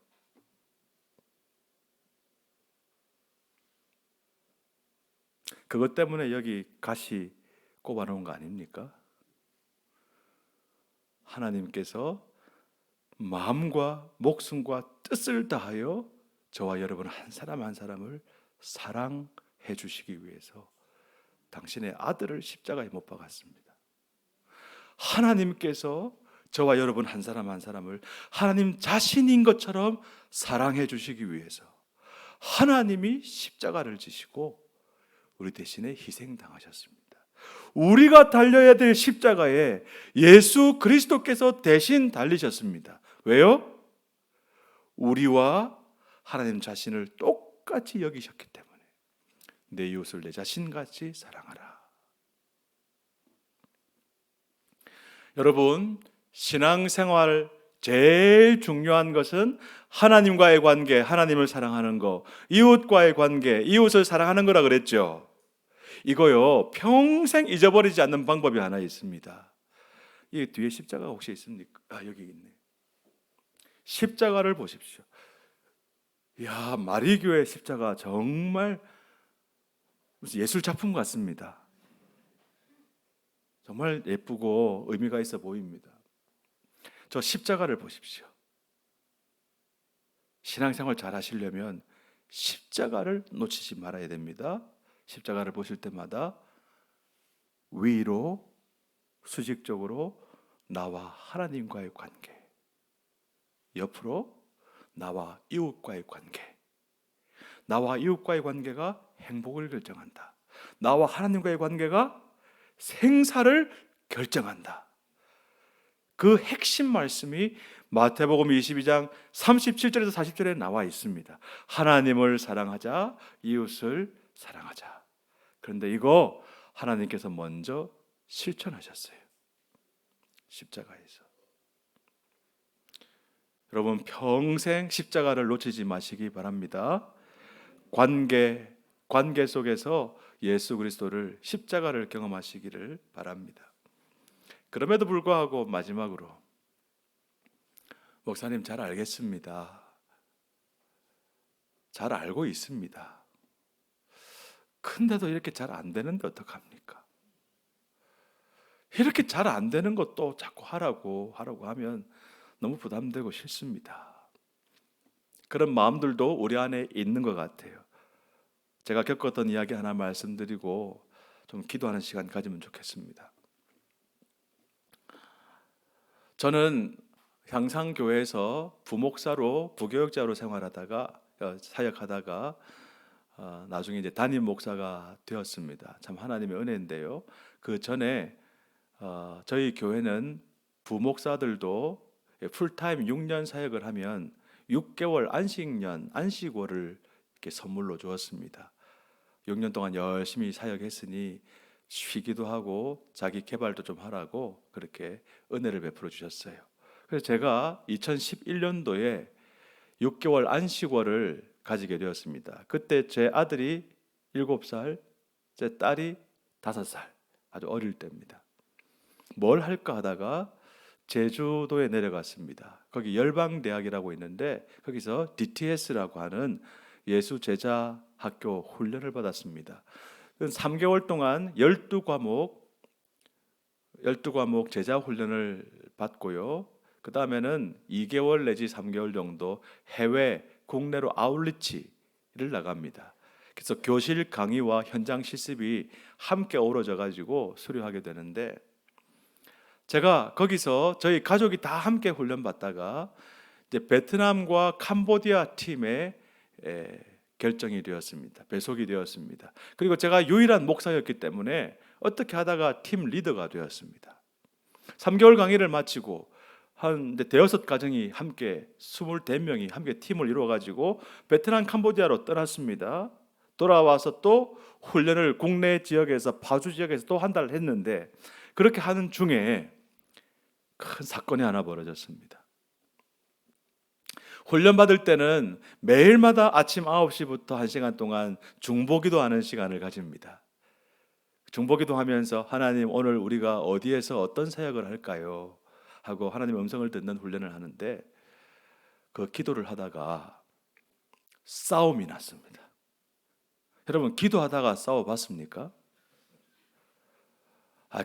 A: 그것 때문에 여기 가시 꼽아놓은 거 아닙니까? 하나님께서 마음과 목숨과 뜻을 다하여 저와 여러분 한 사람 한 사람을 사랑해 주시기 위해서 당신의 아들을 십자가에 못 박았습니다. 하나님께서 저와 여러분 한 사람 한 사람을 하나님 자신인 것처럼 사랑해 주시기 위해서 하나님이 십자가를 지시고 우리 대신에 희생당하셨습니다. 우리가 달려야 될 십자가에 예수 그리스도께서 대신 달리셨습니다. 왜요? 우리와 하나님 자신을 똑같이 여기셨기 때문에 내 이웃을 내 자신같이 사랑하라. 여러분, 신앙생활 제일 중요한 것은 하나님과의 관계, 하나님을 사랑하는 거, 이웃과의 관계, 이웃을 사랑하는 거라 그랬죠. 이거요 평생 잊어버리지 않는 방법이 하나 있습니다. 이 뒤에 십자가가 혹시 있습니까? 여기 있네. 십자가를 보십시오. 이야, 마리교회 십자가 정말 무슨 예술 작품 같습니다. 정말 예쁘고 의미가 있어 보입니다. 저 십자가를 보십시오. 신앙생활 잘 하시려면 십자가를 놓치지 말아야 됩니다. 십자가를 보실 때마다 위로 수직적으로 나와 하나님과의 관계, 옆으로 나와 이웃과의 관계, 나와 이웃과의 관계가 행복을 결정한다. 나와 하나님과의 관계가 생사를 결정한다. 그 핵심 말씀이 마태복음 22장 37절에서 40절에 나와 있습니다. 하나님을 사랑하자, 이웃을 사랑하자. 그런데 이거 하나님께서 먼저 실천하셨어요. 십자가에서. 여러분 평생 십자가를 놓치지 마시기 바랍니다. 관계 속에서 예수 그리스도를 십자가를 경험하시기를 바랍니다. 그럼에도 불구하고 마지막으로 목사님 잘 알겠습니다. 잘 알고 있습니다. 근데도 이렇게 잘 안 되는데 어떡합니까? 이렇게 잘 안 되는 것도 자꾸 하라고 하면 너무 부담되고 싫습니다. 그런 마음들도 우리 안에 있는 것 같아요. 제가 겪었던 이야기 하나 말씀드리고 좀 기도하는 시간 가지면 좋겠습니다. 저는 향상교회에서 부목사로 부교역자로 생활하다가 사역하다가 나중에 이제 담임 목사가 되었습니다. 참 하나님의 은혜인데요. 그 전에 저희 교회는 부목사들도 풀타임 6년 사역을 하면 6개월 안식월을 이렇게 선물로 주었습니다. 6년 동안 열심히 사역했으니 쉬기도 하고 자기 개발도 좀 하라고 그렇게 은혜를 베풀어 주셨어요. 그래서 제가 2011년도에 6개월 안식월을 가지게 되었습니다. 그때 제 아들이 7살, 제 딸이 5살, 아주 어릴 때입니다. 뭘 할까 하다가 제주도에 내려갔습니다. 거기 열방대학이라고 있는데 거기서 DTS라고 하는 예수 제자 학교 훈련을 받았습니다. 3개월 동안 12과목 제자 훈련을 받고요. 그 다음에는 2개월 내지 3개월 정도 해외 국내로 아울리치를 나갑니다. 그래서 교실 강의와 현장 실습이 함께 어우러져 가지고 수료하게 되는데, 제가 거기서 저희 가족이 다 함께 훈련 받다가 이제 베트남과 캄보디아 팀에 결정이 되었습니다. 배속이 되었습니다. 그리고 제가 유일한 목사였기 때문에 어떻게 하다가 팀 리더가 되었습니다. 3개월 강의를 마치고 한 대여섯 가정이 함께 24명이 함께 팀을 이루어 가지고 베트남 캄보디아로 떠났습니다. 돌아와서 또 훈련을 국내 지역에서 파주 지역에서 또 한 달 했는데, 그렇게 하는 중에 큰 사건이 하나 벌어졌습니다. 훈련 받을 때는 매일마다 아침 9시부터 1시간 동안 중보기도 하는 시간을 가집니다. 중보기도 하면서 하나님, 오늘 우리가 어디에서 어떤 사역을 할까요? 하고 하나님의 음성을 듣는 훈련을 하는데, 그 기도를 하다가 싸움이 났습니다. 여러분, 기도하다가 싸워봤습니까?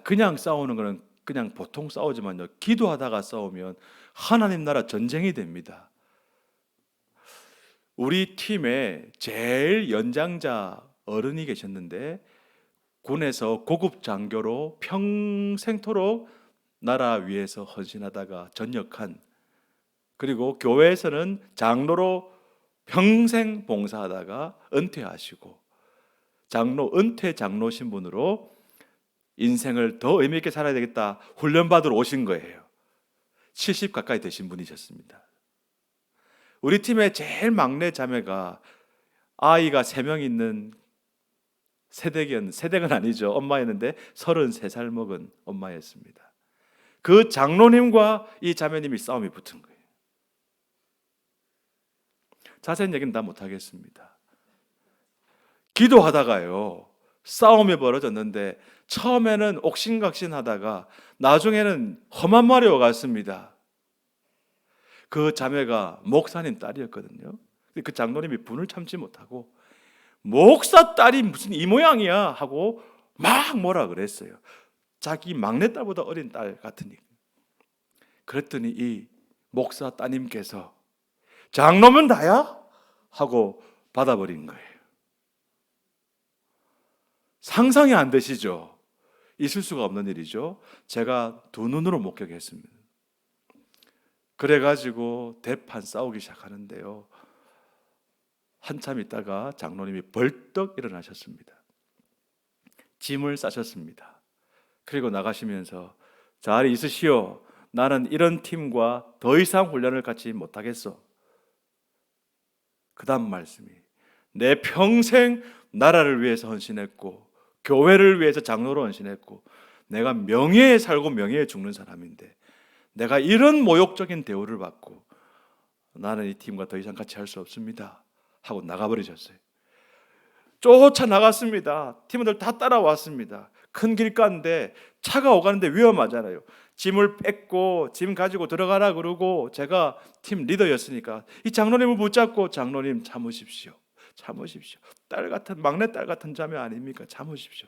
A: 그냥 싸우는 거는 그냥 보통 싸우지만요, 기도하다가 싸우면 하나님 나라 전쟁이 됩니다. 우리 팀에 제일 연장자 어른이 계셨는데 군에서 고급 장교로 평생토록 나라 위해서 헌신하다가 전역한, 그리고 교회에서는 장로로 평생 봉사하다가 은퇴하시고 장로, 은퇴 장로 신분으로 인생을 더 의미 있게 살아야 되겠다 훈련받으러 오신 거예요. 70 가까이 되신 분이셨습니다. 우리 팀의 제일 막내 자매가 아이가 3명 있는 새댁은 아니죠, 엄마였는데 33살 먹은 엄마였습니다. 그 장로님과 이 자매님이 싸움이 붙은 거예요. 자세한 얘기는 다 못하겠습니다. 기도하다가요 싸움이 벌어졌는데, 처음에는 옥신각신하다가 나중에는 험한 말이 와갔습니다. 그 자매가 목사님 딸이었거든요. 그 장로님이 분을 참지 못하고 목사 딸이 무슨 이 모양이야 하고 막 뭐라 그랬어요. 자기 막내딸보다 어린 딸 같으니. 그랬더니 이 목사 따님께서 장로면 다야? 하고 받아버린 거예요. 상상이 안 되시죠? 있을 수가 없는 일이죠. 제가 두 눈으로 목격했습니다. 그래가지고 대판 싸우기 시작하는데요, 한참 있다가 장로님이 벌떡 일어나셨습니다. 짐을 싸셨습니다. 그리고 나가시면서 잘 있으시오. 나는 이런 팀과 더 이상 훈련을 같이 못하겠어. 그 다음 말씀이, 내 평생 나라를 위해서 헌신했고 교회를 위해서 장로로 헌신했고 내가 명예에 살고 명예에 죽는 사람인데 내가 이런 모욕적인 대우를 받고 나는 이 팀과 더 이상 같이 할 수 없습니다 하고 나가버리셨어요. 쫓아나갔습니다. 팀원들 다 따라왔습니다. 큰 길가인데 차가 오가는데 위험하잖아요. 짐을 뺏고 짐 가지고 들어가라 그러고, 제가 팀 리더였으니까 이 장로님을 붙잡고, 장로님 참으십시오. 참으십시오. 딸 같은, 막내 딸 같은 자매 아닙니까? 참으십시오.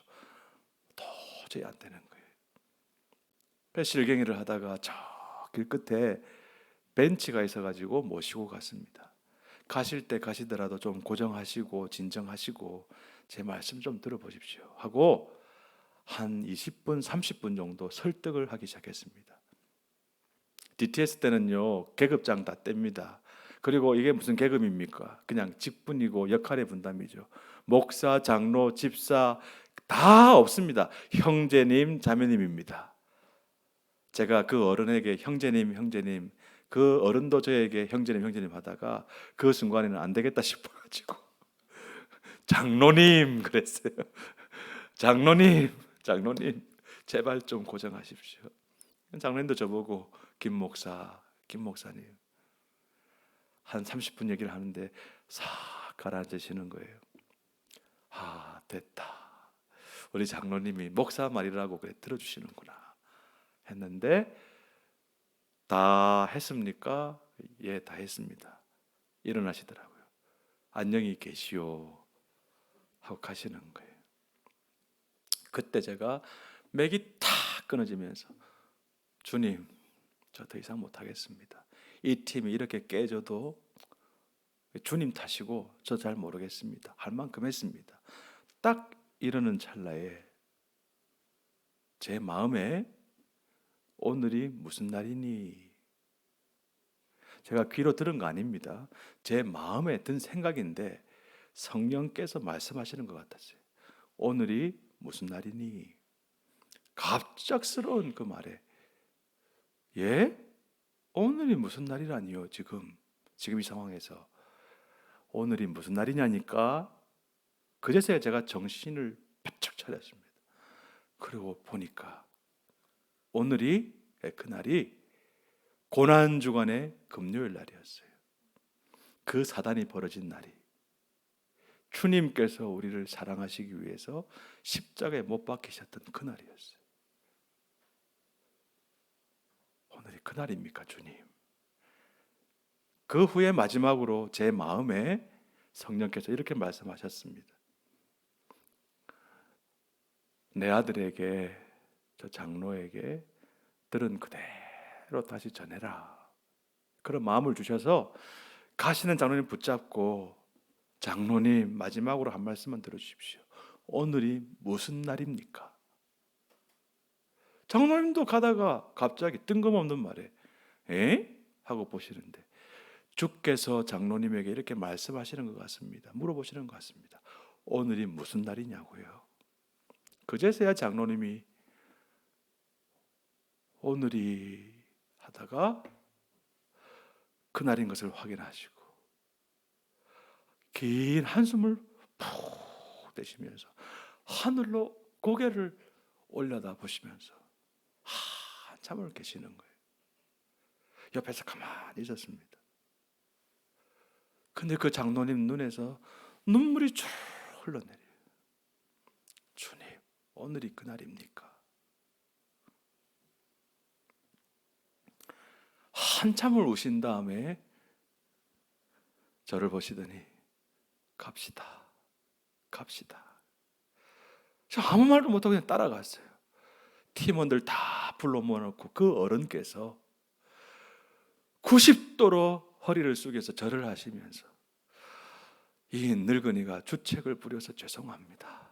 A: 도저히 안 되는 거예요. 실갱이를 하다가 저 길 끝에 벤치가 있어가지고 모시고 갔습니다. 가실 때 가시더라도 좀 고정하시고 진정하시고 제 말씀 좀 들어보십시오 하고 한 20분 30분 정도 설득을 하기 시작했습니다. DTS 때는요 계급장 다 뗍니다. 그리고 이게 무슨 계급입니까? 그냥 직분이고 역할의 분담이죠. 목사, 장로, 집사 다 없습니다. 형제님, 자매님입니다. 제가 그 어른에게 형제님, 그 어른도 저에게 형제님 하다가 그 순간에는 안 되겠다 싶어가지고 장로님 그랬어요. 장로님 제발 좀 고정하십시오. 장로님도 저보고 김 목사님 한 30분 얘기를 하는데 싹 가라앉으시는 거예요. 아, 됐다. 우리 장로님이 목사 말이라고 그래 들어주시는구나 했는데, 다 했습니까? 예, 다 했습니다. 일어나시더라고요. 안녕히 계시오 하고 가시는 거예요. 그때 제가 맥이 탁 끊어지면서, 주님, 저 더 이상 못하겠습니다. 이 팀이 이렇게 깨져도 주님 탓이고 저 잘 모르겠습니다 할 만큼 했습니다. 딱 이러는 찰나에 제 마음에 오늘이 무슨 날이니? 제가 귀로 들은 거 아닙니다. 제 마음에 든 생각인데 성령께서 말씀하시는 것 같았어요. 오늘이 무슨 날이니? 갑작스러운 그 말에, 예? 오늘이 무슨 날이라니요? 지금 이 상황에서 오늘이 무슨 날이냐니까. 그제서야 제가 정신을 바짝 차렸습니다. 그리고 보니까 오늘이, 그날이 고난주간의 금요일 날이었어요. 그 사단이 벌어진 날이, 주님께서 우리를 사랑하시기 위해서 십자가에 못 박히셨던 그날이었어요. 오늘이 그날입니까, 주님? 그 후에 마지막으로 제 마음에 성령께서 이렇게 말씀하셨습니다. 내 아들에게, 저 장로에게 들은 그대로 다시 전해라. 그런 마음을 주셔서 가시는 장로님 붙잡고, 장로님 마지막으로 한 말씀만 들어주십시오. 오늘이 무슨 날입니까? 장로님도 가다가 갑자기 뜬금없는 말에 에? 하고 보시는데, 주께서 장로님에게 이렇게 말씀하시는 것 같습니다. 물어보시는 것 같습니다. 오늘이 무슨 날이냐고요. 그제서야 장로님이 오늘이 하다가 그날인 것을 확인하시고 긴 한숨을 푹 내쉬면서 하늘로 고개를 올려다 보시면서 한참을 계시는 거예요. 옆에서 가만히 있었습니다. 근데 그 장로님 눈에서 눈물이 쭉 흘러내려요. 주님, 오늘이 그날입니까? 한참을 우신 다음에 저를 보시더니 갑시다. 저 아무 말도 못하고 그냥 따라갔어요. 팀원들 다 불러 모아놓고 그 어른께서 90도로 허리를 숙여서 절을 하시면서, 이 늙은이가 주책을 부려서 죄송합니다.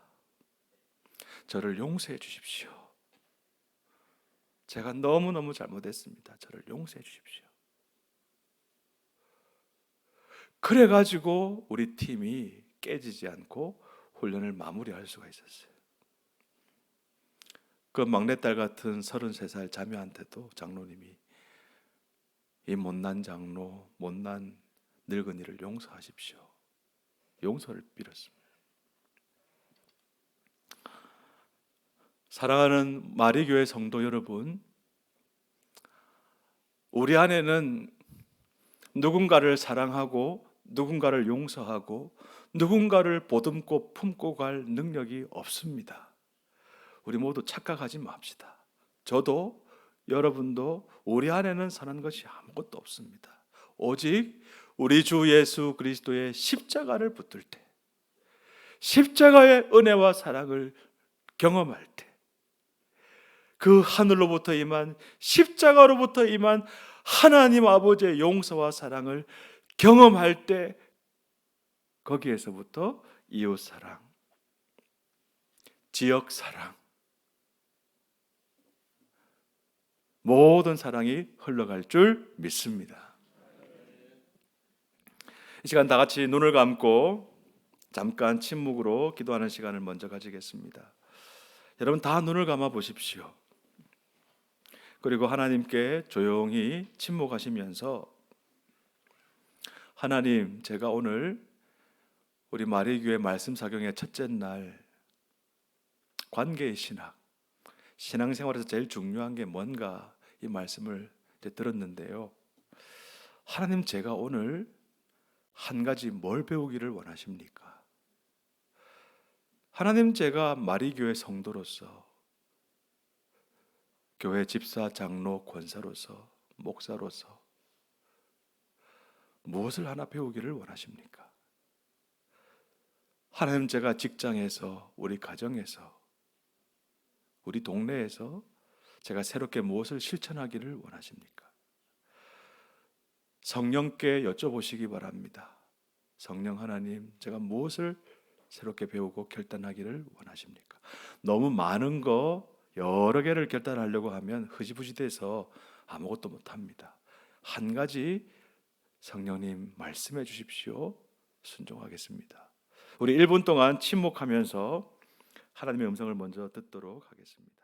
A: 저를 용서해 주십시오. 제가 너무너무 잘못했습니다. 저를 용서해 주십시오. 그래가지고 우리 팀이 깨지지 않고 훈련을 마무리할 수가 있었어요. 그 막내딸 같은 33살 자매한테도 장로님이 이 못난 장로, 못난 늙은이를 용서하십시오. 용서를 빌었습니다. 사랑하는 마리교회 성도 여러분, 우리 안에는 누군가를 사랑하고 누군가를 용서하고 누군가를 보듬고 품고 갈 능력이 없습니다. 우리 모두 착각하지 맙시다. 저도 여러분도 우리 안에는 선한 것이 아무것도 없습니다. 오직 우리 주 예수 그리스도의 십자가를 붙들 때, 십자가의 은혜와 사랑을 경험할 때, 그 하늘로부터 임한, 십자가로부터 임한 하나님 아버지의 용서와 사랑을 경험할 때, 거기에서부터 이웃사랑, 지역사랑, 모든 사랑이 흘러갈 줄 믿습니다. 이 시간 다 같이 눈을 감고 잠깐 침묵으로 기도하는 시간을 먼저 가지겠습니다. 여러분 다 눈을 감아 보십시오. 그리고 하나님께 조용히 침묵하시면서, 하나님, 제가 오늘 우리 마리교회 말씀 사경의 첫째 날 관계의 신학, 신앙생활에서 제일 중요한 게 뭔가, 이 말씀을 이제 들었는데요. 하나님, 제가 오늘 한 가지 뭘 배우기를 원하십니까? 하나님, 제가 마리교회 성도로서, 교회 집사, 장로, 권사로서, 목사로서 무엇을 하나 배우기를 원하십니까? 하나님, 제가 직장에서, 우리 가정에서, 우리 동네에서 제가 새롭게 무엇을 실천하기를 원하십니까? 성령께 여쭤보시기 바랍니다. 성령 하나님, 제가 무엇을 새롭게 배우고 결단하기를 원하십니까? 너무 많은 거 여러 개를 결단하려고 하면 흐지부지돼서 아무것도 못합니다. 한 가지 성령님 말씀해 주십시오. 순종하겠습니다. 우리 1분 동안 침묵하면서 하나님의 음성을 먼저 듣도록 하겠습니다.